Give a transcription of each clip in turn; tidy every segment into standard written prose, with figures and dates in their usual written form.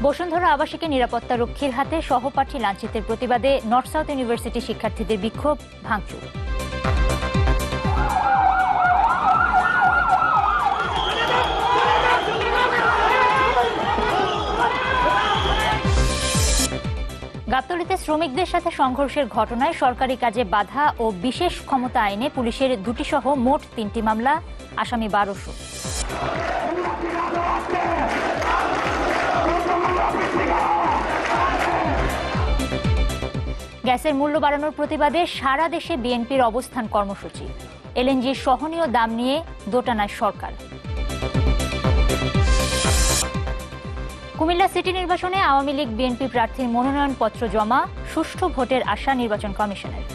বসুন্ধরা আবাসিকে নিরাপত্তা রক্ষীর হাতে সহপাঠী লাঞ্ছিতের প্রতিবাদে নর্থ সাউথ ইউনিভার্সিটি শিক্ষার্থীদের বিক্ষোভ ভাঙচুর। গাবতলীতে শ্রমিকদের সাথে সংঘর্ষের ঘটনায় সরকারি কাজে বাধা ও বিশেষ ক্ষমতা আইনে পুলিশের 2টি সহ মোট 3টি মামলা, আসামি 1200। গ্যাসের মূল্য বাড়ানোর প্রতিবাদে সারা দেশে বিএনপির অবস্থান কর্মসূচি। এলএনজির সহনীয় দাম নিয়ে দোটানায় সরকার। কুমিল্লা সিটি নির্বাচনে আওয়ামী লীগ বিএনপি প্রার্থীর মনোনয়নপত্র জমা, সুষ্ঠু ভোটের আশা নির্বাচন কমিশনের।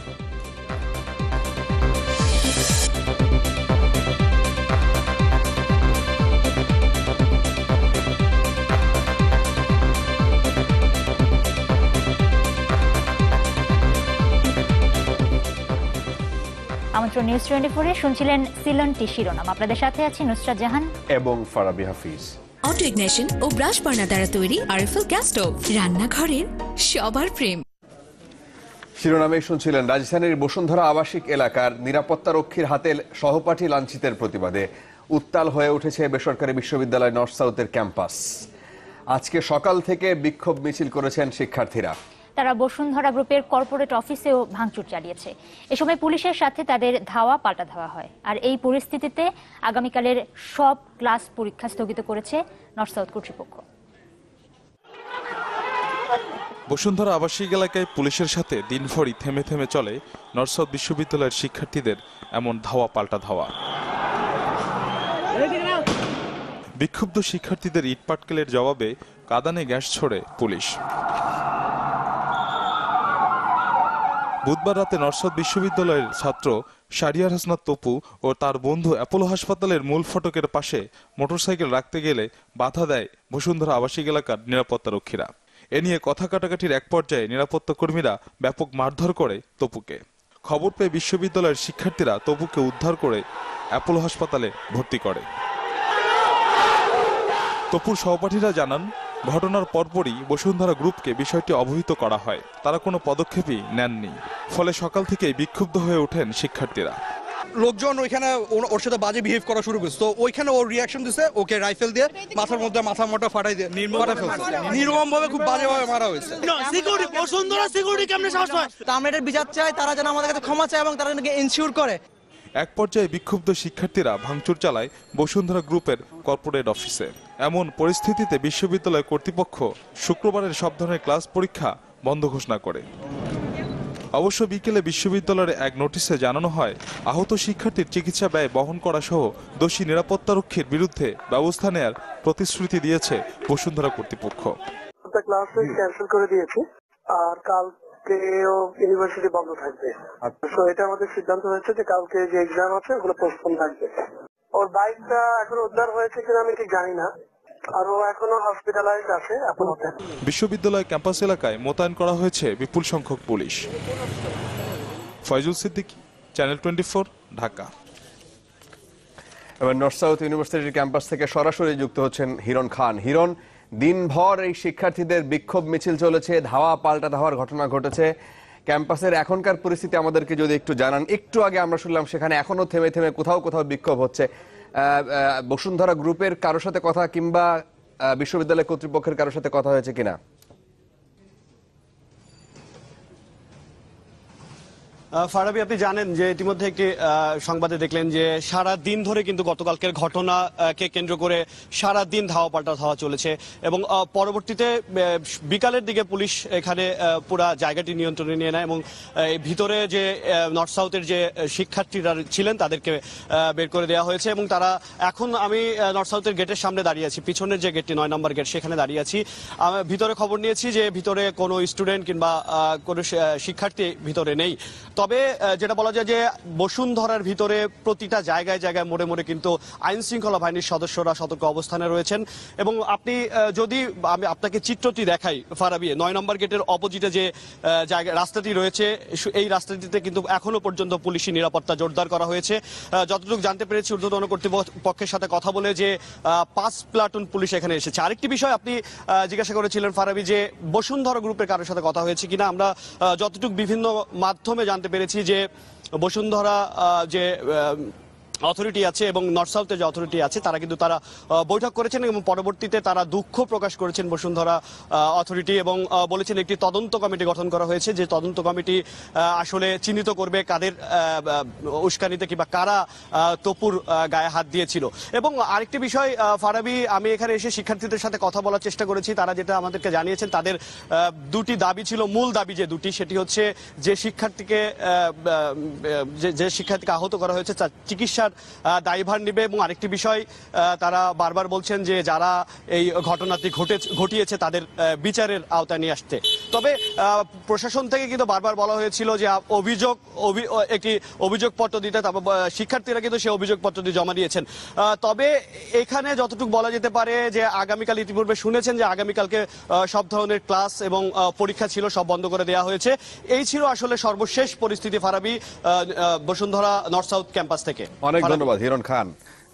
আমন্ত্রণ নিউজ 24-এ শুনছিলেন সিলনটি শিরোনাম। আপনাদের সাথে আছি নুসরাত জাহান এবং ফারাবি হাফিজ। অটো ইগনিশন ও ব্রাশ বার্নার দ্বারা তৈরি আরএফএল গ্যাস স্টোভ, রান্নাঘরের সবার প্রেম। শিরোনামে শুনছিলেন রাজধানীর বসুন্ধরা আবাসিক এলাকার নিরাপত্তা রক্ষীর হাতে সহপাঠী লাঞ্ছিতের প্রতিবাদে উত্তাল হয়ে উঠেছে বেসরকারি বিশ্ববিদ্যালয় নর্থ সাউথের ক্যাম্পাস। আজকে সকাল থেকে বিক্ষোভ মিছিল করেছেন শিক্ষার্থীরা। তারা বসুন্ধরা গ্রুপের কর্পোরেট অফিসেও ভাঙচুর চালিয়েছে। এ সময় পুলিশের সাথে তাদের ধাওয়া পাল্টা ধাওয়া হয়। আর এই পরিস্থিতিতে আগামীকালের সব ক্লাস পরীক্ষা স্থগিত করেছে নর্থ সাউথ কর্তৃপক্ষ। বসুন্ধরা আবাসিক এলাকায় পুলিশের সাথে দিনভরই থেমে থেমে চলে নর্থ সাউথ বিশ্ববিদ্যালয়ের শিক্ষার্থীদের এমন ধাওয়া পাল্টা ধাওয়া। বিক্ষুব্ধ শিক্ষার্থীদের ইটপাটকেলের জবাবে কাঁদানে গ্যাস ছোড়ে পুলিশ। বুধবার রাতে নর্থ সাউথ বিশ্ববিদ্যালয়ের ছাত্র শারিয়ার হাসনাত তপু ও তার বন্ধু অ্যাপোলো হাসপাতালের মূল ফটকের পাশে মোটরসাইকেল রাখতে গেলে বাধা দেয় বসুন্ধরা আবাসিক এলাকার নিরাপত্তা রক্ষীরা। এ নিয়ে কথা কাটাকাটির এক পর্যায়ে নিরাপত্তা কর্মীরা ব্যাপক মারধর করে তপুকে। খবর পেয়ে বিশ্ববিদ্যালয়ের শিক্ষার্থীরা তপুকে উদ্ধার করে অ্যাপোলো হাসপাতালে ভর্তি করে। তপুর সহপাঠীরা জানান, ঘটনার পরপরই বসুন্ধরা গ্রুপকে বিষয়টি অবহিত করা হয়। তারা কোনো পদক্ষেপই নেননি। ফলে সকাল থেকেই বিক্ষুব্ধ হয়ে ওঠেন শিক্ষার্থীরা। লোকজন ওইখানে ওর সাথে বাজে বিহেভ করা শুরু করছে, তো ওইখানে ওর রিয়াকশন দিছে, ওকে রাইফেল দিয়ে মাথার মধ্যে মাথা মোটা ফাটাই দিয়ে নির্মম ভাবে খুব বাজেভাবে মারা হয়েছে। সিকিউরিটি বসুন্ধরা সিকিউরিটি কেমনে সাহস হয়? আমরা এটার বিচার চাই, তারা যেন আমাদের কাছে ক্ষমা চায় এবং তারা এনশিওর করে। এক পর্যায়ে বিক্ষুব্ধ শিক্ষার্থীরা ভাঙচুর চালায় বসুন্ধরা গ্রুপের কর্পোরেট অফিসে। এমন পরিস্থিতিতে বিশ্ববিদ্যালয় কর্তৃপক্ষ শুক্রবারের সব ধরনের ক্লাস পরীক্ষা বন্ধ ঘোষণা করে। অবশ্য বিকেলে বিশ্ববিদ্যালয়ের এক নোটিশে জানানো হয়, আহত শিক্ষার্থীর চিকিৎসা ব্যয় বহন করা সহ দোষী নিরাপত্তারক্ষীর বিরুদ্ধে ব্যবস্থা নেয়ার প্রতিশ্রুতি দিয়েছে বসুন্ধরা কর্তৃপক্ষ। ক্লাস ক্যান্সেল করে দিয়েছে আর কালকেও ইউনিভার্সিটি বন্ধ থাকবে। তো এটা আমাদের সিদ্ধান্ত হয়েছে যে কালকে যে এক্সাম আছে ওগুলো পোস্টপোন থাকবে। ওর বাইকটা এখনো উদ্ধার হয়েছে কিনা আমি ঠিক জানি না, আর ও এখনো হসপিটালাইজড আছে। বিশ্ববিদ্যালয় ক্যাম্পাস এলাকায় মোতায়েন করা হয়েছে বিপুল সংখ্যক পুলিশ। ফয়জুল সিদ্দিকী, চ্যানেল 24, ঢাকা। এবার নর্থ সাউথ ইউনিভার্সিটির ক্যাম্পাস থেকে সরাসরি যুক্ত হচ্ছেন হিরণ খান। হিরণ, দিনভর এই শিক্ষার্থীদের বিক্ষোভ মিছিল চলেছে, ধাওয়া পাল্টা ধাওয়ার ঘটনা ঘটেছে। ক্যাম্পাসের এখনকার পরিস্থিতি আমাদেরকে যদি একটু জানান। একটু আগে আমরা শুনলাম সেখানে এখনো থেমে থেমে কোথাও কোথাও বিক্ষোভ হচ্ছে। বসুন্ধরা গ্রুপের কারোর সাথে কথা কিংবা বিশ্ববিদ্যালয় কর্তৃপক্ষের কারোর সাথে কথা হয়েছে কিনা? ফারাবি, আপনি জানেন যে ইতিমধ্যে একটি সংবাদে দেখলেন যে সারা দিন ধরে কিন্তু গতকালকের ঘটনাকে কেন্দ্র করে সারা দিন ধাওয়া পাল্টা ধাওয়া চলেছে এবং পরবর্তীতে বিকালের দিকে পুলিশ এখানে পুরো জায়গাটি নিয়ন্ত্রণে নিয়ে নেয় এবং ভিতরে যে নর্থ সাউথের যে শিক্ষার্থীরা ছিলেন তাদেরকে বের করে দেওয়া হয়েছে এবং তারা এখন আমি নর্থ সাউথের গেটের সামনে দাঁড়িয়ে আছি, পিছনের যে গেটটি 9 নম্বর গেট সেখানে দাঁড়িয়ে আছি। ভিতরে খবর নিয়েছি যে ভিতরে কোনো স্টুডেন্ট কিংবা কোনো শিক্ষার্থী ভিতরে নেই। তবে যেটা বলা যায় যে বসুন্ধরার ভিতরে প্রতিটা জায়গায় জায়গায় মোড়ে মোড়ে কিন্তু আইন শৃঙ্খলা বাহিনীর সদস্যরা সতর্ক অবস্থানে রয়েছেন। এবং আপনি যদি আমি আপনাকে চিত্রটি দেখাই ফারাবি, 9 নম্বর গেটের অপোজিটে যে জায়গা রাস্তাটি রয়েছে, এই রাস্তাটিতে কিন্তু এখনো পর্যন্ত পুলিশি নিরাপত্তা জোরদার করা হয়েছে। যতটুকু জানতে পেরেছি ঊর্ধ্বতন কর্তৃপক্ষের সাথে কথা বলে যে 5 প্লাটুন পুলিশ এখানে এসেছে। আরেকটি বিষয় আপনি জিজ্ঞাসা করেছিলেন ফারাবি যে বসুন্ধরা গ্রুপের কারোর সাথে কথা হয়েছে কিনা। আমরা যতটুকু বিভিন্ন মাধ্যমে জানতে পেরেছি যে বসুন্ধরা যে অথরিটি আছে এবং নর্থ সাউথের যে অথরিটি আছে তারা কিন্তু বৈঠক করেছেন এবং পরবর্তীতে তারা দুঃখ প্রকাশ করেছেন বসুন্ধরা অথরিটি এবং বলেছেন একটি তদন্ত কমিটি গঠন করা হয়েছে, যে তদন্ত কমিটি আসলে চিহ্নিত করবে কাদের উস্কানিতে কিংবা কারা তপুর গায়ে হাত দিয়েছিল। এবং আরেকটি বিষয় ফারাবি, আমি এখানে এসে শিক্ষার্থীদের সাথে কথা বলার চেষ্টা করেছি, তারা যেটা আমাদেরকে জানিয়েছেন তাদের দুটি দাবি ছিল, মূল দাবি যে দুটি, সেটি হচ্ছে যে শিক্ষার্থীকে আহত করা হয়েছে তার চিকিৎসার দায়ভার নেবে। এবং আরেকটি বিষয় তারা বারবার বলছেন যে যারা এই ঘটনাটি ঘটিয়েছে তাদের বিচারের আওতায় নিয়ে আসতে। তবে প্রশাসন থেকে কিন্তু বারবার বলা হয়েছিল যে একটি অভিযোগপত্র দিতে, তারপর শিক্ষার্থীরা কিন্তু সেই অভিযোগপত্রটি জমা দিয়েছেন। তবে এখানে যতটুকু বলা যেতে পারে যে আগামীকাল, ইতিপূর্বে শুনেছেন যে আগামীকালকে সব ধরনের ক্লাস এবং পরীক্ষা ছিল সব বন্ধ করে দেওয়া হয়েছে। এই ছিল আসলে সর্বশেষ পরিস্থিতি Farabi Bashundhara north south campus থেকে। অনেক ধন্যবাদ হিরণ খান,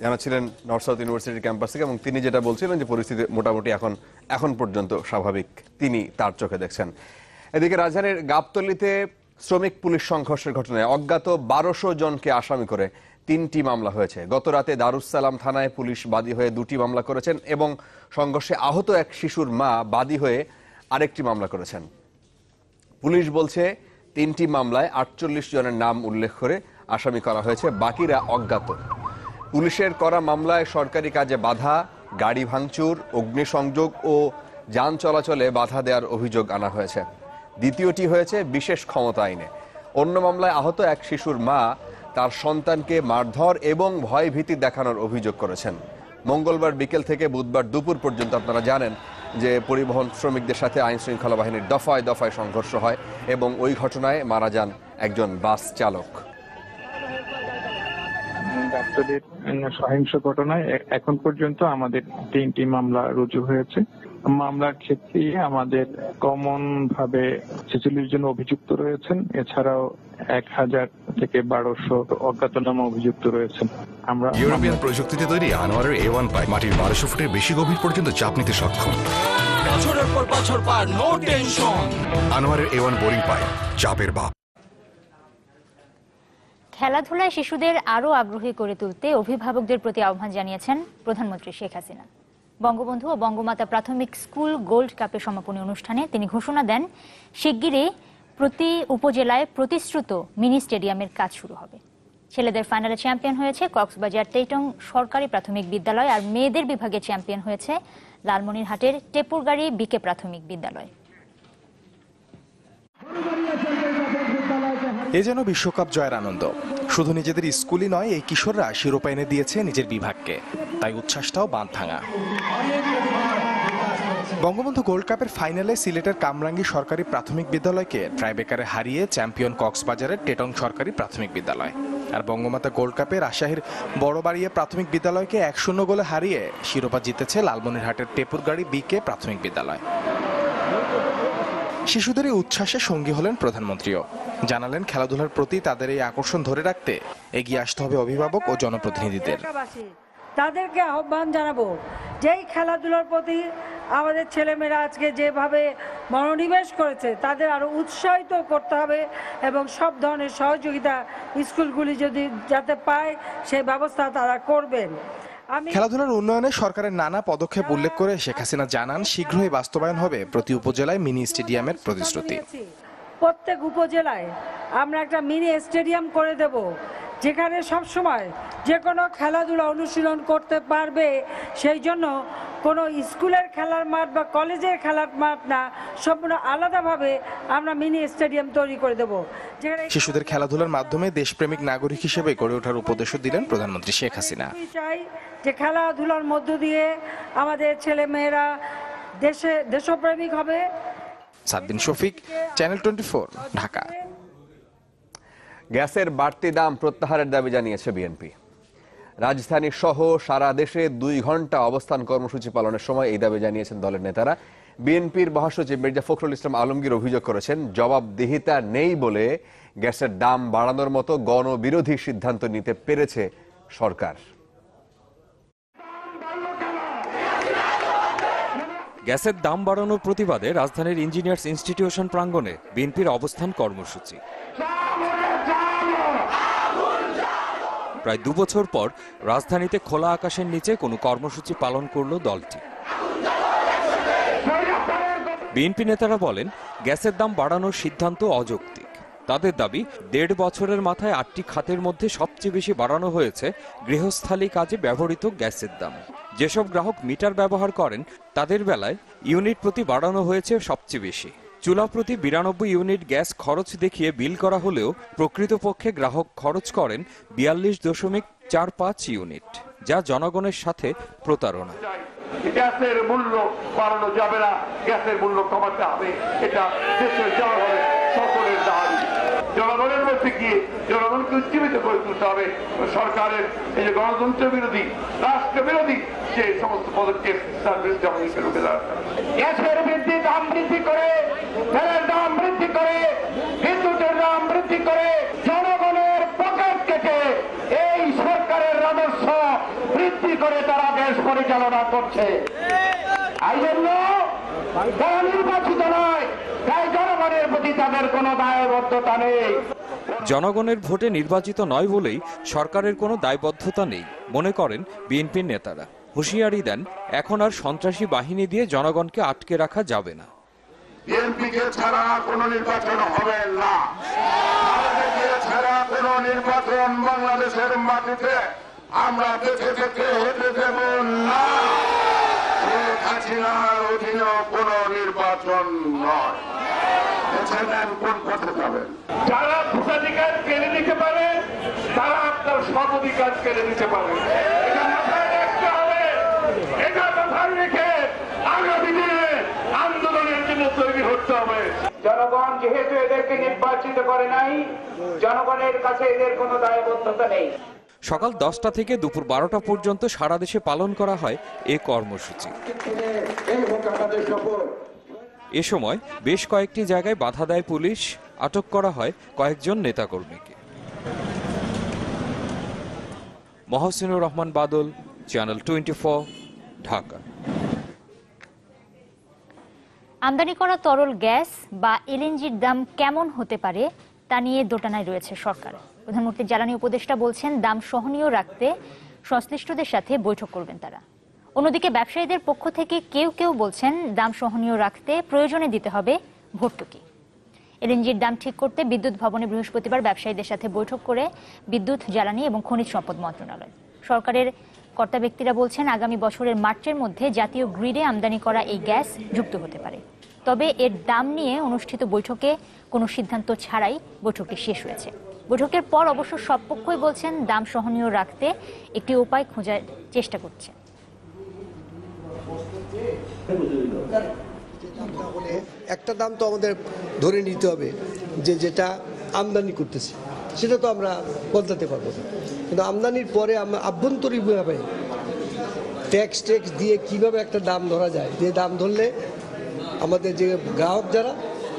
জানাচ্ছিলেন নর্থ সাউথ ইউনিভার্সিটির ক্যাম্পাস থেকে, এবং তিনি যেটা বলছিলেন যে পরিস্থিতি মোটামুটি এখন পর্যন্ত স্বাভাবিক তিনি তার চোখে দেখছেন। এদিকে রাজধানীর গাবতলীতে শ্রমিক পুলিশ সংঘর্ষের ঘটনায় অজ্ঞাত 1200 জনকে আসামি করে 3টি মামলা হয়েছে। গত রাতে দারুস-সালাম থানায় পুলিশ বাদী হয়ে 2টি মামলা করেছেন এবং সংঘর্ষে আহত এক শিশুর মা বাদী হয়ে আরেকটি মামলা করেছেন। পুলিশ বলছে 3টি মামলায় 48 জনের নাম উল্লেখ করে আসামি করা হয়েছে, বাকিরা অজ্ঞাত। পুলিশের করা মামলায় সরকারি কাজে বাধা, গাড়ি ভাঙচুর, অগ্নিসংযোগ ও যান চলাচলে বাধা দেওয়ার অভিযোগ আনা হয়েছে। দ্বিতীয়টি হয়েছে বিশেষ ক্ষমতা আইনে। অন্য মামলায় আহত এক শিশুর মা তার সন্তানকে মারধর এবং ভয়ভীতি দেখানোর অভিযোগ করেছেন। মঙ্গলবার বিকেল থেকে বুধবার দুপুর পর্যন্ত আপনারা জানেন যে পরিবহন শ্রমিকদের সাথে আইন শৃঙ্খলা বাহিনীর দফায় দফায় সংঘর্ষ হয় এবং ওই ঘটনায় মারা যান একজন বাস চালক। গাবতলীর সহিংস ঘটনায় এখন পর্যন্ত আমাদের 3টি মামলা রুজু হয়েছে। মামলার ক্ষেত্রে আমাদের কমন ভাবে 46 জন অভিযুক্ত রয়েছেন, এছাড়াও 1000 থেকে 1200 অজ্ঞাতনামা অভিযুক্ত রয়েছেন। আমরা ইউরোপিয়ান প্রযুক্তিতে তৈরি আনোয়ারের A1 পাইপ মাটির 1200 ফুটের বেশি গভীর পর্যন্ত চাপ নিতে সক্ষম। বছরের পর বছর পার, নো টেনশন। আনোয়ারের A1 বোরিং পাইপ, চাপের বাপ। খেলাধুলায় শিশুদের আরও আগ্রহী করে তুলতে অভিভাবকদের প্রতি আহ্বান জানিয়েছেন প্রধানমন্ত্রী শেখ হাসিনা। বঙ্গবন্ধু ও বঙ্গমাতা প্রাথমিক স্কুল গোল্ড কাপের সমাপনী অনুষ্ঠানে তিনি ঘোষণা দেন, শিগগিরই প্রতি উপজেলায় প্রতিশ্রুত মিনি স্টেডিয়ামের কাজ শুরু হবে। ছেলেদের ফাইনালে চ্যাম্পিয়ন হয়েছে কক্সবাজার টেটং সরকারি প্রাথমিক বিদ্যালয়, আর মেয়েদের বিভাগে চ্যাম্পিয়ন হয়েছে লালমনিরহাটের টেপুরগাড়ি বিকে প্রাথমিক বিদ্যালয়। এ যেন বিশ্বকাপ জয়ের আনন্দ। শুধু নিজেদের স্কুলই নয়, এই কিশোররা শিরোপা এনে দিয়েছে নিজের বিভাগকে, তাই উচ্ছ্বাসটাও বাঁধ ভাঙা। বঙ্গবন্ধু গোল্ড কাপের ফাইনালে সিলেটের কামরাঙ্গী সরকারি প্রাথমিক বিদ্যালয়কে ট্রাইবেকারে হারিয়ে চ্যাম্পিয়ন কক্সবাজারের টেটং সরকারি প্রাথমিক বিদ্যালয়। আর বঙ্গমাতা গোল্ড কাপে রাজশাহীর বড়বাড়িয়া প্রাথমিক বিদ্যালয়কে 1-0 গোলে হারিয়ে শিরোপা জিতেছে লালমনিরহাটের টেপুরগাড়ি বিকে প্রাথমিক বিদ্যালয়। শিশুদের এই উচ্ছ্বাসে সঙ্গী হলেন প্রধানমন্ত্রীও। জানালেন খেলাধুলার প্রতি তাদের এই আকর্ষণ ধরে রাখতে এগিয়ে আসতে হবে অভিভাবক ও জনপ্রতিনিধিদের। তাদেরকে আহ্বান জানাবো, যেই খেলাধুলার প্রতি আমাদের ছেলেমেয়েরা আজকে যেভাবে মনোনিবেশ করেছে তাদের আরো উৎসাহিত করতে হবে এবং সব ধরনের সহযোগিতা স্কুলগুলি যদি যাতে পায় সেই ব্যবস্থা তারা করবেন। খেলাধুলার উন্নয়নে সরকারের নানা পদক্ষেপ উল্লেখ করে শেখ হাসিনা জানান, শীঘ্রই বাস্তবায়ন হবে প্রতি উপজেলায় মিনি স্টেডিয়ামের প্রতিশ্রুতি। প্রত্যেক উপজেলায় আমরা একটা মিনি স্টেডিয়াম করে দেব, যেখানে সবসময় যে কোনো খেলাধুলা অনুশীলন করতে পারবে। সেই জন্য কোনো স্কুলের খেলার মাঠ বা কলেজের খেলার মাঠ না, সম্পূর্ণ আলাদাভাবে আমরা মিনি স্টেডিয়াম তৈরি করে দেব। শিশুদের খেলাধুলার মাধ্যমে দেশপ্রেমিক নাগরিক হিসেবে গড়ে ওঠার উপদেশও দিলেন প্রধানমন্ত্রী শেখ হাসিনা। চাই যে খেলাধুলার মধ্য দিয়ে আমাদের ছেলেমেয়েরা দেশপ্রেমিক হবে। সাদবিন শফিক, চ্যানেল 24, ঢাকা। গ্যাসের বাড়তি দাম প্রত্যাহারের দাবি জানিয়েছে বিএনপি। রাজধানী সহ সারা দেশে 2 ঘন্টা অবস্থান কর্মসূচি পালনের সময় এই দাবি জানিয়েছেন দলের নেতারা। বিএনপির মহাসচিব মির্জা ফখরুল ইসলাম আলমগীর অভিযোগ করেছেন, জবাবদিহিতা নেই বলে গ্যাসের দাম বাড়ানোর মতো গণবিরোধী সিদ্ধান্ত নিতে পেরেছে সরকার। গ্যাসের দাম বাড়ানোর প্রতিবাদে রাজধানীর ইঞ্জিনিয়ার্স ইনস্টিটিউশন প্রাঙ্গণে বিএনপির অবস্থান কর্মসূচি। প্রায় 2 বছর পর রাজধানীতে খোলা আকাশের নিচে কোনো কর্মসূচি পালন করল দলটি। বিএনপি নেতারা বলেন, গ্যাসের দাম বাড়ানোর সিদ্ধান্ত অযৌক্তিক। তাদের দাবি, 1.5 বছরের মাথায় 8টি খাতের মধ্যে সবচেয়ে বেশি বাড়ানো হয়েছে গৃহস্থালী কাজে ব্যবহৃত গ্যাসের দাম। যেসব গ্রাহক মিটার ব্যবহার করেন তাদের বেলায় ইউনিট প্রতি বাড়ানো হয়েছে সবচেয়ে বেশি। চুলা প্রতি 92 ইউনিট গ্যাস খরচ দেখিয়ে বিল করা হলেও প্রকৃতপক্ষে গ্রাহক খরচ করেন 42.45 ইউনিট, যা জনগণের সাথে প্রতারণা। গ্যাসের মূল্য বাড়ানো যাবে না, গ্যাসের মূল্য কমাতে হবে, এটা দেশের জনগণের সকলের দাবি। জনগণের মধ্যে গিয়ে জনগণকে উজ্জীবিত করে তুলতে হবে। সরকারের এই যে গণতন্ত্র বিরোধী, রাষ্ট্র বিরোধী যে সমস্ত পদক্ষেপ, তার বিরুদ্ধে আমাদেরকে রুখে দাঁড়াতে হবে। গ্যাসের দাম বৃদ্ধি করে, তেলের দাম বৃদ্ধি করে, বিদ্যুতের দাম বৃদ্ধি করে জনগণের পকেট কেটে এই সরকারের রাজস্ব বৃদ্ধি করে তারা দেশ পরিচালনা করছে। এই জন্য তারা নির্বাচিত নয়, তাই জনগণের প্রতি তাদের কোনো দায়বদ্ধতা নেই। জনগণের ভোটে নির্বাচিত নয় বলেই সরকারের কোনো দায়বদ্ধতা নেই মনে করেন বিএনপির নেতারা। হুঁশিয়ারি দেন, এখন আর সন্ত্রাসী বাহিনী দিয়ে জনগণকে আটকে রাখা যাবে না। বিএনপিকে ছাড়া কোনো নির্বাচন হবে না, ছাড়া কোনো নির্বাচন বাংলাদেশের মাটিতে আমরা বেঁচে থেকে হতে দেব না। শেখ হাসিনার অধীনে কোনো নির্বাচন নয়। কোন পথে যাবেন? যারা ভোটাধিকার কেড়ে নিতে পারে তারা আপনার সব অধিকার কেড়ে নিতে পারে। এটা মাথায় রাখতে হবে, এটা মাথায় রেখে আগামী দিনে আন্দোলনের জন্য তৈরি হতে হবে। জনগণ যেহেতু এদেরকে নির্বাচিত করে নাই, জনগণের কাছে এদের কোনো দায়বদ্ধতা নেই। সকাল 10টা থেকে দুপুর 12টা পর্যন্ত সারা দেশে পালন করা হয় এ কর্মসূচি। এ সময় বেশ কয়েকটি জায়গায় বাধা দেয় পুলিশ, আটক করা হয় কয়েকজন নেতাকর্মীকে। মহসিনুর রহমান বাদল, চ্যানেল 24, ঢাকা। আমদানি করা তরল গ্যাস বা এলএনজির দাম কেমন হতে পারে তা নিয়ে দোটানায় রয়েছে সরকার। প্রধানমন্ত্রীর জ্বালানি উপদেষ্টা বলছেন, দাম সহনীয় রাখতে সংশ্লিষ্টদের সাথে বৈঠক করবেন তারা। অন্যদিকে ব্যবসায়ীদের পক্ষ থেকে কেউ কেউ বলছেন, দাম সহনীয় রাখতে প্রয়োজনে দিতে হবে ভর্তুকি। এলএনজির দাম ঠিক করতে বিদ্যুৎ ভবনে বৃহস্পতিবার ব্যবসায়ীদের সাথে বৈঠক করে বিদ্যুৎ, জ্বালানি এবং খনিজ সম্পদ মন্ত্রণালয়। সরকারের কর্তা ব্যক্তিরা বলছেন, আগামী বছরের মার্চের মধ্যে জাতীয় গ্রিডে আমদানি করা এই গ্যাস যুক্ত হতে পারে। তবে এর দাম নিয়ে অনুষ্ঠিত বৈঠকে কোনো সিদ্ধান্ত ছাড়াই বৈঠকটি শেষ হয়েছে। বৈঠকের পর অবশ্য সব পক্ষই বলছেন, দাম সহনীয় রাখতে একটি উপায় খোঁজার চেষ্টা করছে। একটা দাম তো আমাদের ধরে নিতে হবে, যে যেটা আমদানি করতেছে সেটা তো আমরা বদলাতে পারবো না, কিন্তু আমদানির পরে আমরা আভ্যন্তরীণভাবে ট্যাক্স দিয়ে কিভাবে একটা দাম ধরা যায়, যে দাম ধরলে আমাদের যে গ্রাহক যারা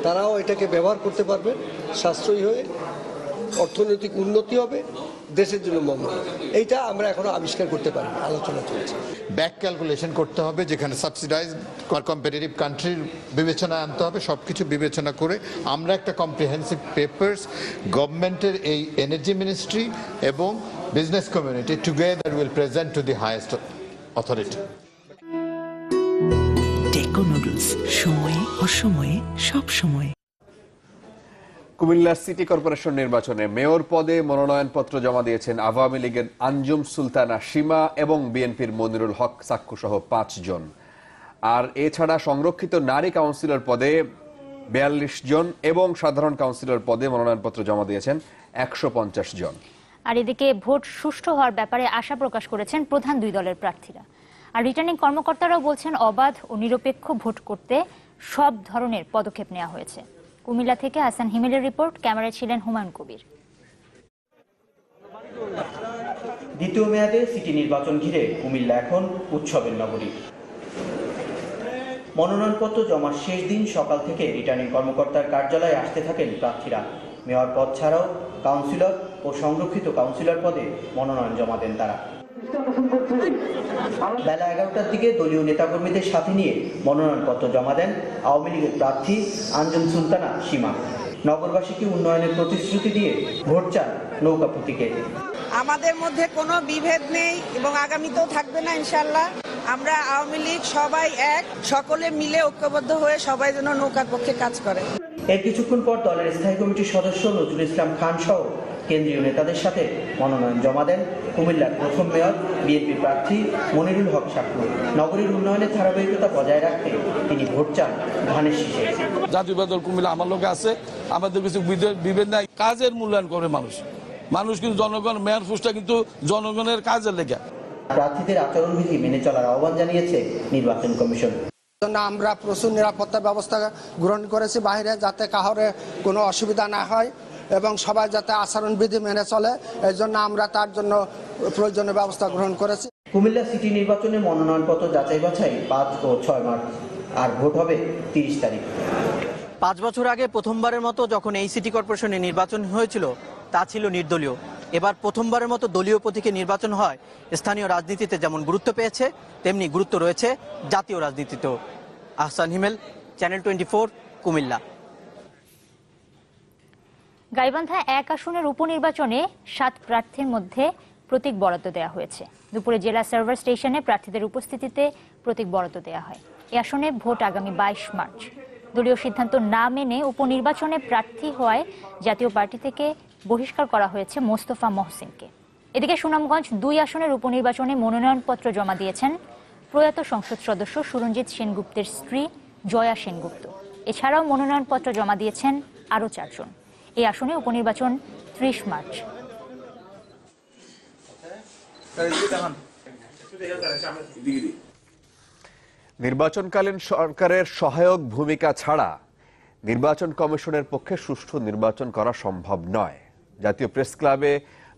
তারাও এটাকে ব্যবহার করতে পারবে, সাশ্রয়ী হয়ে অর্থনৈতিক উন্নতি হবে, দেশের জন্য মঙ্গল। এইটা আমরা এখনো আবিষ্কার করতে পারি, আলোচনা চলছে। ব্যাক ক্যালকুলেশন করতে হবে, যেখানে সাবসিডাইজ কম্পিটিটিভ কান্ট্রির বিবেচনা আনতে হবে। সব কিছু বিবেচনা করে আমরা একটা কম্প্রিহেন্সিভ পেপারস গভর্নমেন্টের এই এনার্জি মিনিস্ট্রি এবং business community together will present to the highest authority. Teco noodles, সময়ে অসময়ে সব সময়। কুমিল্লা সিটি কর্পোরেশন নির্বাচনে মেয়র পদে মনোনয়নপত্র জমা দিয়েছেন আওয়ামী লীগের আঞ্জুম সুলতানা সীমা এবং বিএনপির মনিরুল হক সাক্কু সহ 5 জন। আর এছাড়া সংরক্ষিত নারী কাউন্সিলর পদে 42 জন এবং সাধারণ কাউন্সিলর পদে মনোনয়নপত্র জমা দিয়েছেন 150 জন। আর এদিকে ভোট সুষ্ঠু হওয়ার ব্যাপারে আশা প্রকাশ করেছেন প্রধান 2 দলের প্রার্থীরা। আর রিটার্নিং কর্মকর্তারাও বলছেন, অবাধ ও নিরপেক্ষ ভোট করতে সব ধরনের পদক্ষেপ নেওয়া হয়েছে। কুমিল্লা থেকে হাসান হিমেলের রিপোর্ট, ক্যামেরায় ছিলেন হুমায়ুন কবির। দ্বিতীয় মেয়াদে সিটি নির্বাচন ঘিরে কুমিল্লা এখন উৎসবের নগরী। মনোনয়নপত্র জমার শেষ দিন সকাল থেকে রিটার্নিং কর্মকর্তার কার্যালয়ে আসতে থাকেন প্রার্থীরা। মেয়র পদ ছাড়াও কাউন্সিলর ও সংরক্ষিত কাউন্সিলর পদে মনোনয়ন জমা দেন তারা। বেলা 11টার দিকে দলীয় নেতাকর্মীদের সাথে নিয়ে মনোনয়নপত্র জমা দেন আওয়ামী লীগের প্রার্থী আঞ্জুম সুলতানা সীমা। নগরবাসীকে উন্নয়নের প্রতিশ্রুতি দিয়ে ভোট চান নৌকা প্রতীকে। আমাদের মধ্যে কোনো বিভেদ নেই এবং আগামীতেও থাকবে না ইনশাল্লাহ। আমরা আওয়ামী লীগ সবাই এক, সকলে মিলে ঐক্যবদ্ধ হয়ে সবাই যেন নৌকার পক্ষে কাজ করে। এর কিছুক্ষণ পর দলের স্থায়ী কমিটির সদস্য নজরুল ইসলাম খান সহ কেন্দ্রীয় নেতাদের সাথে মনোনয়ন জমা দেন কুমিল্লার প্রথম মেয়র বিএনপি প্রার্থী মনিরুল হক শাকু। নগরীর উন্নয়নের ধারাবাহিকতা বজায় রাখতে তিনি ভোট চান ধানের শীষে। জাতীয় দল কুমিল্লা আমার লোকে আছে, আমাদের কিছু বিভেদ নাই। কাজের মূল্যায়ন করে মানুষ কিন্তু জনগণ মেয়র পোস্টটা কিন্তু জনগণের কাজের লেগে। প্রার্থীদের আচরণবিধি মেনে চলার আহ্বান জানিয়েছে নির্বাচন কমিশন। আমরা প্রচুর নিরাপত্তা ব্যবস্থা গ্রহণ করেছি বাইরে, যাতে কাউরে কোনো অসুবিধা না হয় এবং সবাই যাতে আচরণবিধি মেনে চলে, এই জন্য আমরা তার জন্য প্রয়োজনীয় ব্যবস্থা গ্রহণ করেছি। কুমিল্লা সিটি নির্বাচনে মনোনয়নপত্র যাচাই বাছাই 5 ও 6 মার্চ, আর ভোট হবে 30 তারিখ। 5 বছর আগে প্রথমবারের মতো যখন এই সিটি কর্পোরেশনে নির্বাচন হয়েছিল তা ছিল নির্দলীয়। এবার প্রথমবারের মতো দলীয় প্রতীকে নির্বাচন হয় স্থানীয় রাজনীতিতে যেমন গুরুত্ব পেয়েছে তেমনি গুরুত্ব রয়েছে জাতীয় রাজনীতিতেও। আহসান হিমেল, চ্যানেল 24, কুমিল্লা। গাইবান্ধা 1 আসনের উপনির্বাচনে 7 প্রার্থীর মধ্যে প্রতীক বরাদ্দ দেওয়া হয়েছে। দুপুরে জেলা সার্ভার স্টেশনে প্রার্থীদের উপস্থিতিতে প্রতীক বরাদ্দ দেওয়া হয়। এই আসনে ভোট আগামী 22 মার্চ। দলীয় সিদ্ধান্ত না মেনে উপনির্বাচনে প্রার্থী হওয়ায় জাতীয় পার্টি থেকে বহিষ্কার করা হয়েছে মোস্তফা মহসিনকে। এদিকে সুনামগঞ্জ 2 আসনের উপনির্বাচনে মনোনয়নপত্র জমা দিয়েছেন প্রয়াত সংসদ সদস্য সুরঞ্জিত সেনগুপ্তের স্ত্রী জয়া সেনগুপ্ত। এছাড়াও মনোনয়নপত্র জমা দিয়েছেন আরও 4 জন। এই আসনে উপনির্বাচন 30 মার্চ। নির্বাচনকালীন সরকারের সহায়ক ভূমিকা ছাড়া নির্বাচন কমিশনের পক্ষে সুষ্ঠু নির্বাচন করা সম্ভব নয়। জাতীয় প্রেস ক্লাবে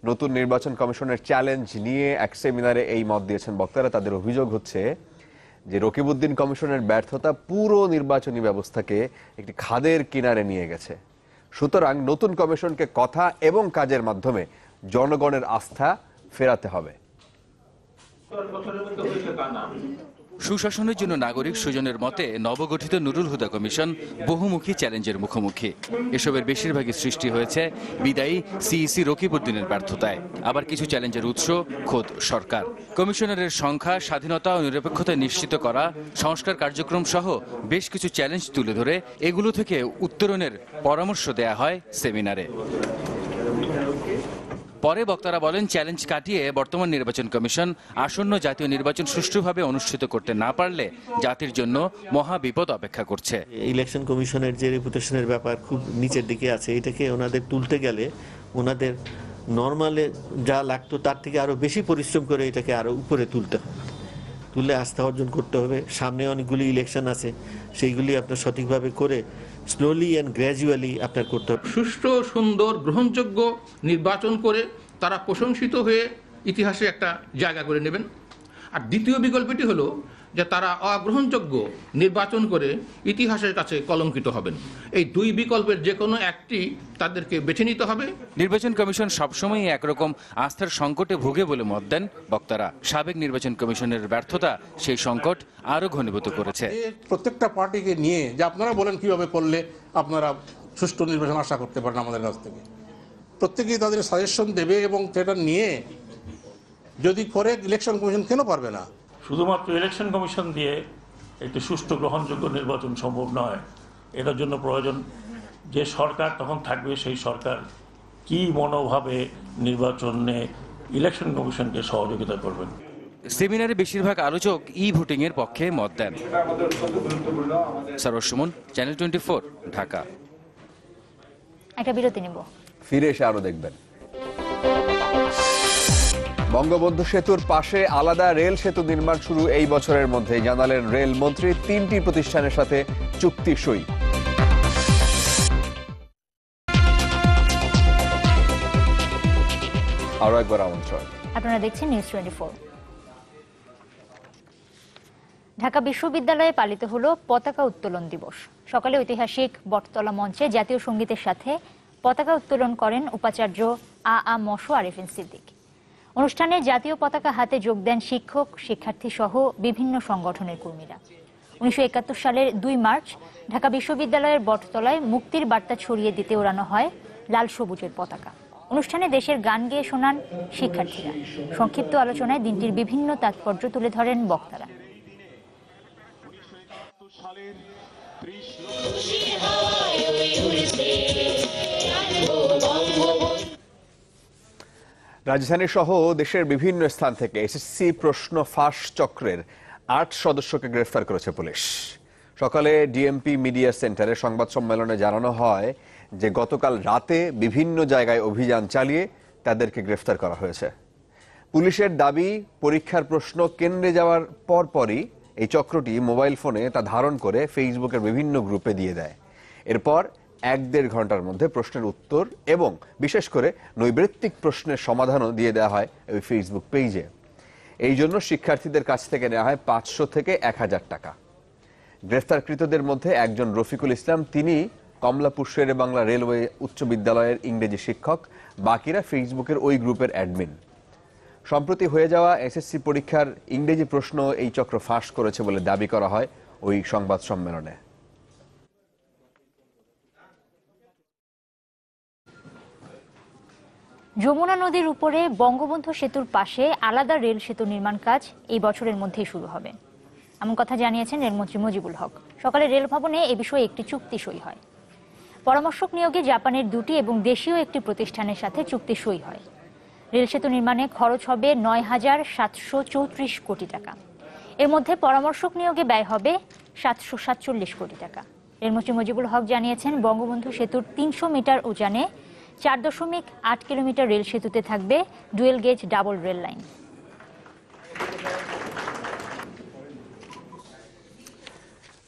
নতুন নির্বাচন কমিশনের চ্যালেঞ্জ নিয়ে এক সেমিনারে এই মত দিয়েছেন বক্তারা। তাদের অভিযোগ হচ্ছে যে রকিবউদ্দিন কমিশনের ব্যর্থতা পুরো নির্বাচনী ব্যবস্থাকে একটি খাদের কিনারে নিয়ে গেছে। সুতরাং নতুন কমিশনকে কথা এবং কাজের মাধ্যমে জনগণের আস্থা ফেরাতে হবে। সুশাসনের জন্য নাগরিক সুজনের মতে নবগঠিত নুরুল হুদা কমিশন বহুমুখী চ্যালেঞ্জের মুখোমুখি। এসবের বেশিরভাগই সৃষ্টি হয়েছে বিদায়ী সিইসি রকিবউদ্দিনের ব্যর্থতায়। আবার কিছু চ্যালেঞ্জের উৎস খোদ সরকার। কমিশনারের সংখ্যা, স্বাধীনতা ও নিরপেক্ষতা নিশ্চিত করা, সংস্কার কার্যক্রম সহ বেশ কিছু চ্যালেঞ্জ তুলে ধরে এগুলো থেকে উত্তরণের পরামর্শ দেয়া হয় সেমিনারে। পরে বক্তারা বলেন, চ্যালেঞ্জ কাটিয়ে বর্তমান নির্বাচন কমিশন আসন্ন জাতীয় নির্বাচন সুষ্ঠুভাবে অনুষ্ঠিত করতে না পারলে জাতির জন্য মহা বিপদ অপেক্ষা করছে। ইলেকশন কমিশনের যে রেপুটেশনের ব্যাপার খুব নিচের দিকে আছে, এটাকে ওনাদের তুলতে গেলে ওনাদের নর্মালে যা লাগতো তার থেকে আরো বেশি পরিশ্রম করে এটাকে আরো উপরে তুলতে হবে। তুলে আস্থা অর্জন করতে হবে। সামনে অনেকগুলি ইলেকশন আছে, সেইগুলি আপনার সঠিকভাবে করে স্লোলি অ্যান্ড গ্র্যাজুয়ালি আপনার করতে হবে। সুষ্ঠু, সুন্দর, গ্রহণযোগ্য নির্বাচন করে তারা প্রশংসিত হয়ে ইতিহাসে একটা জায়গা করে নেবেন। আর দ্বিতীয় বিকল্পটি হলো যে তারা অগ্রহণযোগ্য নির্বাচন করে ইতিহাসের কাছে কলঙ্কিত হবেন। এই 2 বিকল্পের যে কোনো একটি তাদেরকে বেছে নিতে হবে। নির্বাচন কমিশন সবসময় একরকম আস্থার সংকটে ভুগে বলে মত দেন বক্তারা। সাবেক নির্বাচন কমিশনের ব্যর্থতা সেই সংকট আরো ঘনীভূত করেছে। প্রত্যেকটা পার্টিকে নিয়ে যে আপনারা বলেন কিভাবে করলে আপনারা সুষ্ঠু নির্বাচন আশা করতে পারেন আমাদের কাছ থেকে, প্রত্যেকেই তাদের সাজেশন দেবে এবং সেটা নিয়ে যদি করে ইলেকশন কমিশন কেন পারবে না? শুধুমাত্র ইলেকশন কমিশন দিয়ে একটি সুষ্ঠু গ্রহণযোগ্য নির্বাচন সম্ভব নয়। এটার জন্য প্রয়োজন যে সরকার তখন থাকবে, সেই সরকার কি মনোভাবে নির্বাচনে ইলেকশন কমিশনকে সহযোগিতা করবেন। সেমিনারে বেশিরভাগ আলোচক ভোটিং এর পক্ষে মত দেন। সরোজ সুমন, চ্যানেল 24, ঢাকা। একটা বিরতি নেব, ফিরে এসে আরো দেখবেন। বঙ্গবন্ধু সেতুর পাশে আলাদা রেল সেতু নির্মাণ শুরু এই বছরের মধ্যে, জানালেন রেল মন্ত্রী। 3টি প্রতিষ্ঠানের সাথে চুক্তি সই। আরো একবার আমন্ত্রণ। আপনারা দেখছেন নিউজ 24। ঢাকা বিশ্ববিদ্যালয়ে পালিত হলো পতাকা উত্তোলন দিবস। সকালে ঐতিহাসিক বটতলা মঞ্চে জাতীয় সঙ্গীতের সাথে পতাকা উত্তোলন করেন উপাচার্য আ মশু আরেফিন সিদ্দিক। অনুষ্ঠানে জাতীয় পতাকা হাতে যোগ দেন শিক্ষক, শিক্ষার্থী সহ বিভিন্ন সংগঠনের কর্মীরা। 1971 সালের 2 মার্চ ঢাকা বিশ্ববিদ্যালয়ের বটতলায় মুক্তির বার্তা ছড়িয়ে দিতে ওড়ানো হয় লাল সবুজের পতাকা। অনুষ্ঠানে দেশের গান গেয়ে শোনান শিক্ষার্থীরা। সংক্ষিপ্ত আলোচনায় দিনটির বিভিন্ন তাৎপর্য তুলে ধরেন বক্তারা। রাজধানী সহ দেশের বিভিন্ন স্থান থেকে এসএসসি প্রশ্ন ফাঁস চক্রের 8 সদস্যকে গ্রেফতার করেছে পুলিশ। সকালে ডিএমপি মিডিয়া সেন্টারে সংবাদ সম্মেলনে জানানো হয় যে গতকাল রাতে বিভিন্ন জায়গায় অভিযান চালিয়ে তাদেরকে গ্রেফতার করা হয়েছে। পুলিশের দাবি, পরীক্ষার প্রশ্ন কেন্দ্রে যাওয়ার পরপরই এই চক্রটি মোবাইল ফোনে তা ধারণ করে ফেসবুকের বিভিন্ন গ্রুপে দিয়ে দেয়। এরপর 1-1.5 ঘন্টার মধ্যে প্রশ্নের উত্তর এবং বিশেষ করে নৈর্ব্যক্তিক প্রশ্নের সমাধানও দিয়ে দেওয়া হয় ওই ফেসবুক পেজে। এই জন্য শিক্ষার্থীদের কাছ থেকে নেওয়া হয় 500 থেকে 1000 টাকা। গ্রেফতারকৃতদের মধ্যে একজন রফিকুল ইসলাম, তিনি কমলাপুর শেরে বাংলা রেলওয়ে উচ্চ বিদ্যালয়ের ইংরেজি শিক্ষক, বাকিরা ফেসবুকের ওই গ্রুপের অ্যাডমিন। সম্প্রতি হয়ে যাওয়া এসএসসি পরীক্ষার ইংরেজি প্রশ্ন এই চক্র ফাঁস করেছে বলে দাবি করা হয় ওই সংবাদ সম্মেলনে। যমুনা নদীর উপরে বঙ্গবন্ধু সেতুর পাশে আলাদা রেল সেতু নির্মাণ কাজ এই বছরের মধ্যেই শুরু হবে, এমন কথা জানিয়েছেন রেলমন্ত্রী মুজিবুল হক। সকালে রেল ভবনে এ বিষয়ে একটি চুক্তি সই হয়। পরামর্শক নিয়োগে জাপানের 2টি এবং দেশীয় একটি প্রতিষ্ঠানের সাথে চুক্তি সই হয়। রেল সেতু নির্মাণে খরচ হবে 9,734 কোটি টাকা। এর মধ্যে পরামর্শক নিয়োগে ব্যয় হবে 747 কোটি টাকা। রেলমন্ত্রী মুজিবুল হক জানিয়েছেন, বঙ্গবন্ধু সেতুর 300 মিটার উজানে 4.8 কিলোমিটার রেল সেতুতে থাকবে dual gauge double rail line.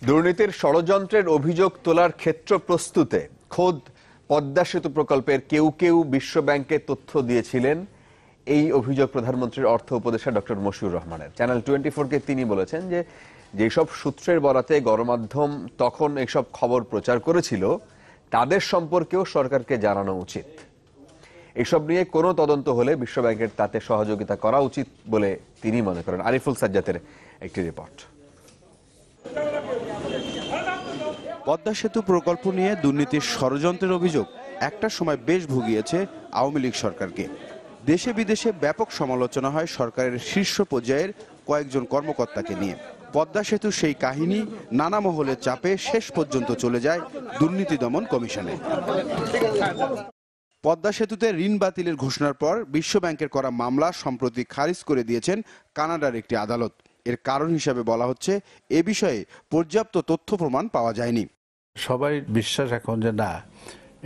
দুর্নীতির ষড়যন্ত্রের অভিযোগ তোলার ক্ষেত্র প্রস্তুতে খোদ পদ্মা সেতু প্রকল্পের কেউ কেউ বিশ্বব্যাংকে তথ্য দিয়েছিলেন, এই অভিযোগ প্রধানমন্ত্রীর অর্থ উপদেষ্টা ডক্টর মশিউর রহমানের। চ্যানেল 24-কে তিনি বলেছেন যে যেসব সূত্রের বরাতে গণমাধ্যম তখন এসব খবর প্রচার করেছিল তাদের সম্পর্কেও সরকারকে জানানো উচিত। এসব নিয়ে কোনো তদন্ত হলে বিশ্বব্যাংকের তাতে সহযোগিতা করা উচিত বলে তিনি মনে করেন। আরিফুল সাজ্জাতের একটি রিপোর্ট। পদ্মা সেতু প্রকল্প নিয়ে দুর্নীতির ষড়যন্ত্রের অভিযোগ একটা সময় বেশ ভুগিয়েছে আওয়ামী লীগ সরকারকে। দেশে বিদেশে ব্যাপক সমালোচনা হয় সরকারের শীর্ষ পর্যায়ের কয়েকজন কর্মকর্তাকে নিয়ে। পদ্মা সেতু সেই কাহিনী নানা মহলের চাপে শেষ পর্যন্ত চলে যায় দুর্নীতি দমন কমিশনে। পদ্মা সেতুতে ঋণ বাতিলের ঘোষণার পর বিশ্বব্যাংকের করা মামলা সম্প্রতি খারিজ করে দিয়েছেন কানাডার একটি আদালত। এর কারণ হিসাবে বলা হচ্ছে, এ বিষয়ে পর্যাপ্ত তথ্য প্রমাণ পাওয়া যায়নি। সবাই বিশ্বাস এখন যে না,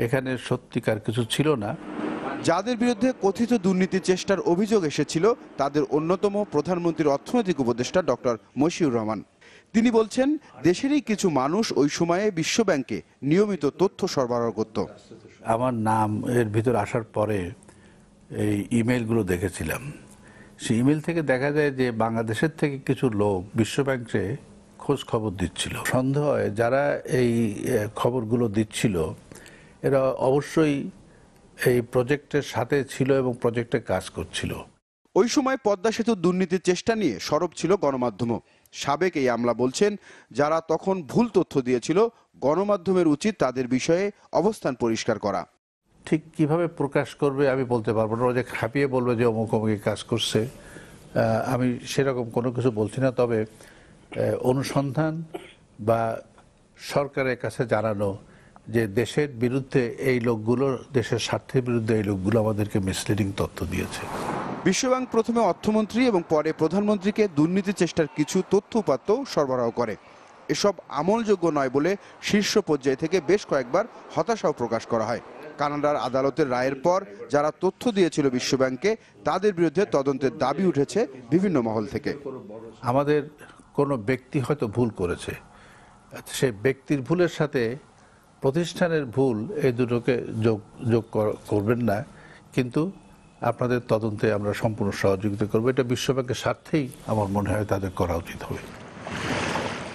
এখানে সত্যিকার কিছু ছিল না। যাদের বিরুদ্ধে কথিত দুর্নীতির চেষ্টার অভিযোগ এসেছিল তাদের অন্যতম প্রধানমন্ত্রীর অর্থনৈতিক উপদেষ্টা ডক্টর মশিউর রহমান। তিনি বলছেন, দেশেরই কিছু মানুষ ওই সময়ে বিশ্বব্যাংকে নিয়মিত তথ্য সরবরাহ করত। আমার নাম এর ভিতর আসার পরে এই ইমেলগুলো দেখেছিলাম। সেই ইমেল থেকে দেখা যায় যে বাংলাদেশের থেকে কিছু লোক বিশ্বব্যাংকে খোঁজ খবর দিচ্ছিল। সন্দেহ হয় যারা এই খবরগুলো দিচ্ছিল এরা অবশ্যই এই প্রজেক্টের সাথে ছিল এবং প্রজেক্টে কাজ করছিল। ওই সময় পদ্মা সেতুর দুর্নীতির চেষ্টা নিয়ে সরব ছিল গণমাধ্যমও। সাবেক এই আমলা বলছেন, যারা তখন ভুল তথ্য দিয়েছিল গণমাধ্যমের উচিত তাদের বিষয়ে অবস্থান পরিষ্কার করা। ঠিক কিভাবে প্রকাশ করবে আমি বলতে পারবো না, যে খাপিয়ে বলবে যে অমুক অমুকে কাজ করছে, আমি সেরকম কোনো কিছু বলছি না। তবে অনুসন্ধান বা সরকারের কাছে জানানো যে দেশের বিরুদ্ধে এই লোকগুলো, দেশের স্বার্থের বিরুদ্ধে এই লোকগুলো আমাদেরকে মিসলিডিং তথ্য দিয়েছে। বিশ্বব্যাংক প্রথমে অর্থমন্ত্রী এবং পরে প্রধানমন্ত্রীকে দুর্নীতি চেষ্টার কিছু তথ্য উপাত্ত সরবরাহ করে। এসব আমলযোগ্য নয় বলে শীর্ষ পর্যায় থেকে বেশ কয়েকবার হতাশাও প্রকাশ করা হয়। কানাডার আদালতের রায়ের পর যারা তথ্য দিয়েছিল বিশ্বব্যাংকে তাদের বিরুদ্ধে তদন্তের দাবি উঠেছে বিভিন্ন মহল থেকে। আমাদের কোনো ব্যক্তি হয়তো ভুল করেছে, সেই ব্যক্তির ভুলের সাথে প্রতিষ্ঠানের ভুল এই দুটোকে যোগ করবেন না, কিন্তু আপনাদের তদন্তে আমরা সম্পূর্ণ সহযোগিতা করবো। এটা বিশ্বব্যাংকের স্বার্থেই আমার মনে হয় তাদের করা উচিত হবে।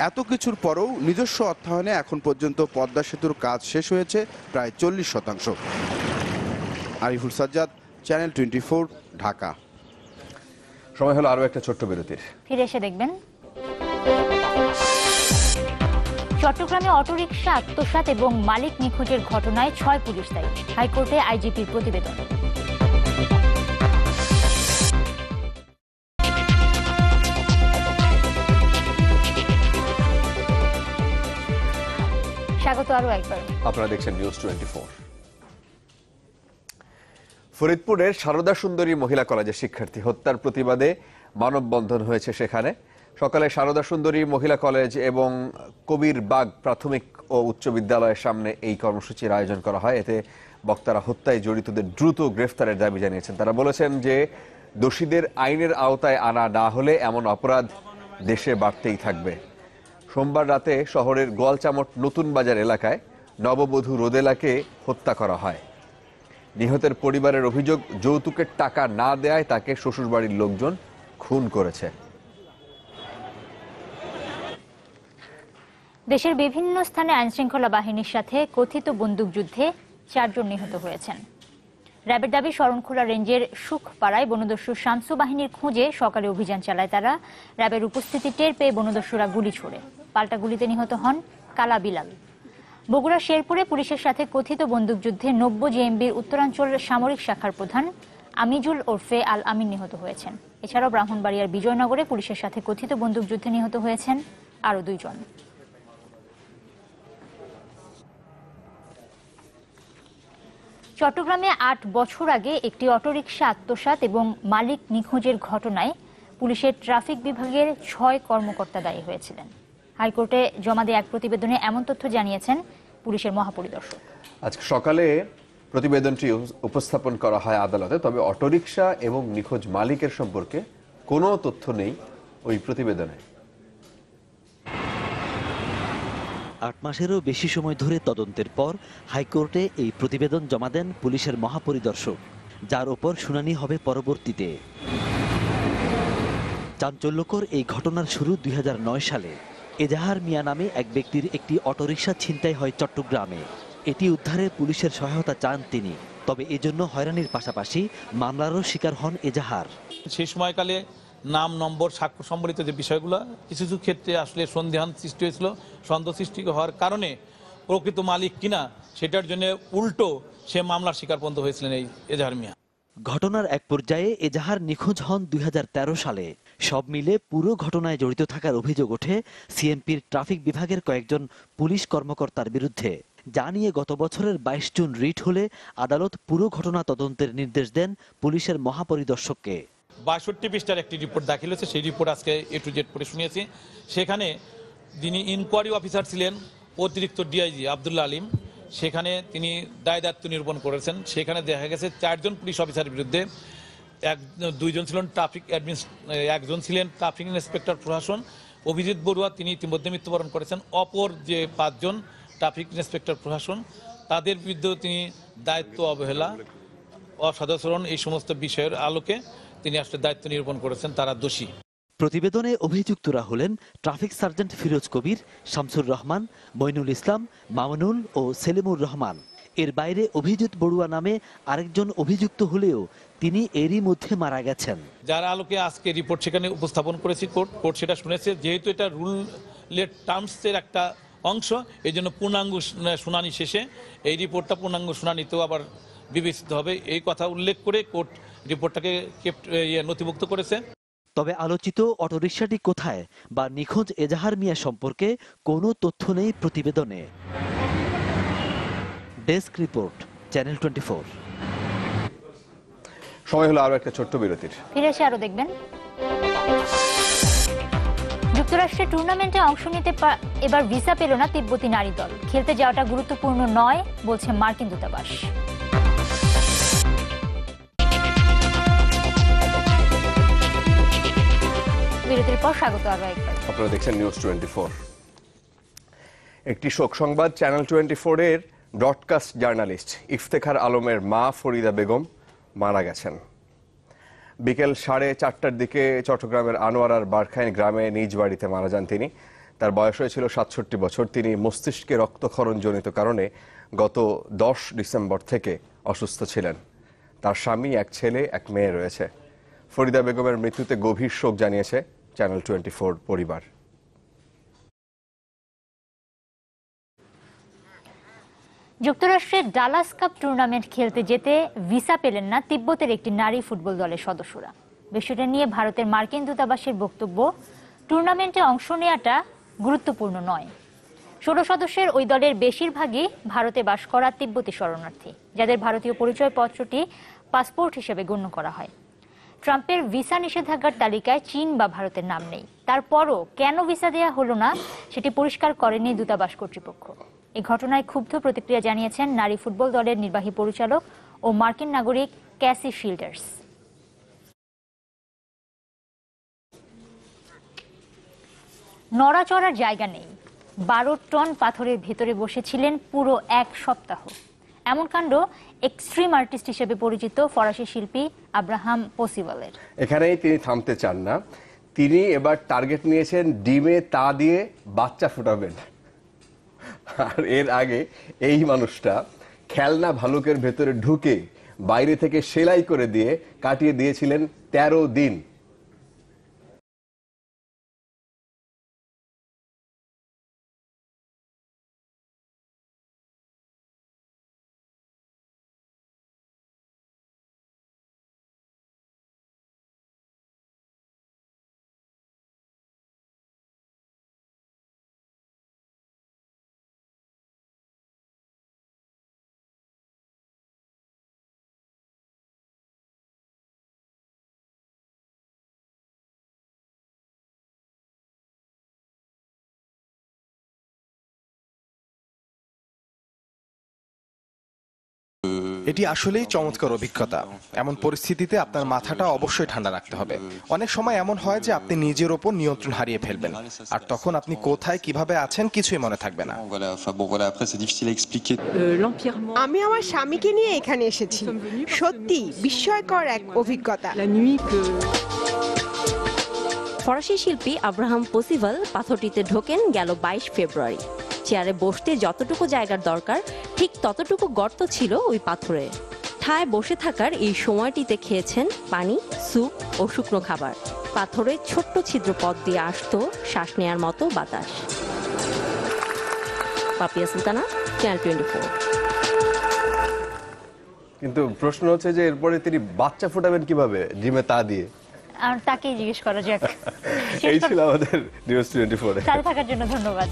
এত কিছুর পরেও নিজস্ব অর্থায়নে এখন পর্যন্ত পদ্মা সেতুর কাজ শেষ হয়েছে প্রায় 40%। আরিফুল সাজ্জাদ, চ্যানেল 24, ঢাকা। সময় হলো আরো একটা ছোট্ট বিরতির। ফিরে এসে দেখবেন চট্টগ্রামে অটোরিকশা আত্মসাৎ এবং মালিক নিখোঁজের ঘটনায় 6 পুলিশ দায়ী। হাইকোর্টে আইজিপির প্রতিবেদন। স্বাগত আরো একবার। আপনারা দেখছেন নিউজ 24। ফরিদপুরের সারদা সুন্দরী মহিলা কলেজের শিক্ষার্থী হত্যার প্রতিবাদে মানববন্ধন হয়েছে সেখানে। সকালে সারদা সুন্দরী মহিলা কলেজ এবং কবির বাগ প্রাথমিক ও উচ্চ বিদ্যালয়ের সামনে এই কর্মসূচির আয়োজন করা হয়। এতে বক্তারা হত্যায় জড়িতদের দ্রুত গ্রেফতারের দাবি জানিয়েছেন। তারা বলেছেন যে দোষীদের আইনের আওতায় আনা না হলে এমন অপরাধ দেশে বাড়তেই থাকবে। সোমবার রাতে শহরের গোয়ালচামট নতুন বাজার এলাকায় নববধূ রোদেলাকে হত্যা করা হয়। নিহতের পরিবারের অভিযোগ, যৌতুকের টাকা না দেয়ায় তাকে শ্বশুরবাড়ির লোকজন খুন করেছে। দেশের বিভিন্ন স্থানে আইনশৃঙ্খলা বাহিনীর সাথে কথিত বন্দুকযুদ্ধে 4 জন নিহত হয়েছেন। র্যাবের দাবি, শরণখোলা রেঞ্জের সুখপাড়ায় বনদস্যু শামসু বাহিনীর খোঁজে সকালে অভিযান চালায় তারা। র্যাবের উপস্থিতি টের পেয়ে বনদস্যুরা গুলি ছোড়ে। পাল্টা গুলিতে নিহত হন কালা বিলাল। বগুড়া শেরপুরে পুলিশের সাথে কথিত বন্দুকযুদ্ধে 90 জেএমবির উত্তরাঞ্চল সামরিক শাখার প্রধান আমিজুল ওরফে আল আমিন নিহত হয়েছেন। এছাড়াও ব্রাহ্মণবাড়িয়ার বিজয়নগরে পুলিশের সাথে কথিত বন্দুকযুদ্ধে নিহত হয়েছেন আরও 2 জন। চট্টগ্রামে 8 বছর আগে একটি অটোরিকশা আত্মসাৎ এবং মালিক নিখোঁজের ঘটনায় পুলিশের ট্রাফিক বিভাগের 6 কর্মকর্তা দায়ী হয়েছিলেন। হাইকোর্টে জমা দেওয়া এক প্রতিবেদনে এমন তথ্য জানিয়েছেন পুলিশের মহাপরিদর্শক। আজকে সকালে প্রতিবেদনটি উপস্থাপন করা হয় আদালতে। তবে অটোরিকশা এবং নিখোঁজ মালিকের সম্পর্কে কোনো তথ্য নেই ওই প্রতিবেদনে। 8 মাসেরও বেশি সময় ধরে তদন্তের পর হাইকোর্টে এই প্রতিবেদন জমা দেন পুলিশের মহাপরিদর্শক, যার ওপর শুনানি হবে পরবর্তীতে। চাঞ্চল্যকর এই ঘটনার শুরু 2009 সালে। এজাহার মিয়া নামে এক ব্যক্তির একটি অটোরিকশা ছিনতাই হয় চট্টগ্রামে। এটি উদ্ধারে পুলিশের সহায়তা চান তিনি। তবে এজন্য হয়রানির পাশাপাশি মামলারও শিকার হন এজাহার। সেই সময়কালে নাম, নম্বর, সাক্ষ্য সম্বলিত যে বিষয়গুলো কিছু কিছু ক্ষেত্রে আসলে সন্দেহান সৃষ্টি হয়েছিল। সন্দেহ সৃষ্টি হওয়ার কারণে প্রকৃত মালিক কিনা সেটার জন্য উল্টো সে মামলার শিকার পর্যন্ত হয়েছিলেন এই এজাহার মিয়া। ঘটনার এক পর্যায়ে এজাহার নিখোঁজ হন 2013 সালে। সব মিলে পুরো ঘটনায় জড়িত থাকার অভিযোগ ওঠে সিএমপির ট্রাফিক বিভাগের কয়েকজন পুলিশ কর্মকর্তার বিরুদ্ধে। যা নিয়ে গত বছরের 22 জুন রিট হলে আদালত পুরো ঘটনা তদন্তের নির্দেশ দেন পুলিশের মহাপরিদর্শককে। 62 পৃষ্ঠার একটি রিপোর্ট দাখিল হয়েছে। সেই রিপোর্ট আজকে A to Z পড়ে শুনিয়েছি। সেখানে যিনি ইনকোয়ারি অফিসার ছিলেন অতিরিক্ত ডিআইজি আব্দুল্লাহ আলিম, সেখানে তিনি দায়িত্ব নিরূপণ করেছেন। সেখানে দেখা গেছে 4 জন পুলিশ অফিসারের বিরুদ্ধে 2 জন ছিলেন ট্রাফিক একজন ছিলেন ট্রাফিক ইন্সপেক্টর প্রশাসন অভিজিৎ বড়ুয়া, তিনি ইতিমধ্যে মৃত্যুবরণ করেছেন। অপর যে 5 জন ট্রাফিক ইন্সপেক্টর প্রশাসন, তাদের বিরুদ্ধেও তিনি দায়িত্ব অবহেলা, অসদাচরণ এই সমস্ত বিষয়ের আলোকে তিনি আসলে দায়িত্ব নিরূপণ করেছেন, তারা দোষী। প্রতিবেদনে অভিযুক্তরা হলেন ট্রাফিক সার্জেন্ট ফিরোজ কবির, শামসুর রহমান, মইনুল ইসলাম, মামুনুল ও সেলিমুর রহমান। এর বাইরে অভিজিৎ বড়ুয়া নামে আরেকজন অভিযুক্ত হলেও তিনি এরই মধ্যে মারা গেছেন। যার আলোকে আজকে রিপোর্ট সেখানে উপস্থাপন করেছি। কোর্ট সেটা শুনেছে। যেহেতু এটা রুলের টার্মসের একটা অংশ, এই জন্য পূর্ণাঙ্গ শুনানি শেষে এই রিপোর্টটা পূর্ণাঙ্গ শুনানিতেও আবার বিবেচিত হবে, এই কথা উল্লেখ করে কোর্ট রিপোর্টটাকে নথিভুক্ত করেছে। তবে আলোচিত অটোরিকশাটি কোথায় বা নিখোঁজ এজাহার মিয়া সম্পর্কে কোনো তথ্য নেই প্রতিবেদনে। Desk report, channel 24। সময় হলো আরো একটা ছোট্ট বিরতির। ফিরে এসে আরো দেখবেন যুক্তরাষ্ট্রের টুর্নামেন্টে অংশ নিতে এবার ভিসা পেল না তিব্বতী নারী দল। খেলতে যাওয়াটা গুরুত্বপূর্ণ নয় বলছে মার্কিন দূতাবাস। বিরতির পর স্বাগত আরো একবার। আপনারা দেখছেন নিউজ 24। একটি শোক সংবাদ, চ্যানেল 24 এর ব্রডকাস্ট জার্নালিস্ট ইফতেখার আলমের মা ফরিদা বেগম মারা গেছেন। বিকেল 4:30টার দিকে চট্টগ্রামের আনোয়ারার বারখাইন গ্রামে নিজ বাড়িতে মারা যান তিনি। তার বয়স হয়েছিল 67 বছর। তিনি মস্তিষ্কে রক্তক্ষরণজনিত কারণে গত 10 ডিসেম্বর থেকে অসুস্থ ছিলেন। তার স্বামী, এক ছেলে, এক মেয়ে রয়েছে। ফরিদা বেগমের মৃত্যুতে গভীর শোক জানিয়েছে চ্যানেল 24 পরিবার। যুক্তরাষ্ট্রের ডালাস কাপ টুর্নামেন্ট খেলতে যেতে ভিসা পেলেন না তিব্বতের একটি নারী ফুটবল দলের সদস্যরা। বিষয়টা নিয়ে ভারতের মার্কিন দূতাবাসের বক্তব্য, টুর্নামেন্টে অংশ নেওয়াটা গুরুত্বপূর্ণ নয়। 16 সদস্যের ওই দলের বেশিরভাগই ভারতে বাস করা তিব্বতী শরণার্থী, যাদের ভারতীয় পরিচয়পত্রটি পাসপোর্ট হিসেবে গণ্য করা হয়। ট্রাম্পের ভিসা নিষেধাজ্ঞার তালিকায় চীন বা ভারতের নাম নেই। তারপরও কেন ভিসা দেয়া হলো না সেটি পরিষ্কার করেনি দূতাবাস কর্তৃপক্ষ। এই ঘটনায় ক্ষুব্ধ প্রতিক্রিয়া জানিয়েছেন নারী ফুটবল দলের নির্বাহী পরিচালক ও মার্কিন নাগরিক ক্যাসি শিল্ডার্স। নড়াচড়ার জায়গা নেই, 12 টন পাথরের ভেতরে বসেছিলেন পুরো এক সপ্তাহ। এমন কাণ্ড এক্সট্রিম আর্টিস্ট হিসেবে পরিচিত ফরাসি শিল্পী আব্রাহাম পসিবলের। এখানেই তিনি থামতে চান না। তিনি এবার টার্গেট নিয়েছেন ডিমে তা দিয়ে বাচ্চা ফুটাবেন। আর এর আগে এই মানুষটা খেলনা ভালুকের ভেতরে ঢুকে বাইরে থেকে সেলাই করে দিয়ে কাটিয়ে দিয়েছিলেন 13 দিন। এটি আসলেই চমৎকার অভিজ্ঞতা। এমন পরিস্থিতিতে আপনার মাথাটা অবশ্যই ঠান্ডা রাখতে হবে। অনেক সময় এমন হয় যে আপনি নিজের ওপর নিয়ন্ত্রণ হারিয়ে ফেলবেন, আর তখন আপনি কোথায় কিভাবে আছেন কিছুই মনে থাকবে না। আমি আমার স্বামীকে নিয়ে এখানে এসেছি, সত্যি বিস্ময়কর এক অভিজ্ঞতা। ফরাসি শিল্পী আব্রাহাম পসিবল পাথরটিতে ঢোকেন গেল 22 ফেব্রুয়ারি। চেয়ারে বসতে যতটুকু জায়গার দরকার ঠিক ততটুকু গর্ত ছিল ওই পাথরে। ঠায় বসে থাকার এই সময়টিতে খেয়েছেন পানি, স্যুপ ও শুকনো খাবার। পাথরে ছোট্ট ছিদ্র পথ দিয়ে আসতো শ্বাস নেয়ার মতো বাতাস। পাপিয়া সুলতানা, চ্যানেল 24। কিন্তু প্রশ্ন হচ্ছে যে এরপরে তিনি বাচ্চা ফুটাবেন কিভাবে ডিমে তা দিয়ে? আর তাকেই জিজ্ঞেস করা যাক। এই ছিল আমাদের নিউজ 24। সাথে থাকার জন্য ধন্যবাদ।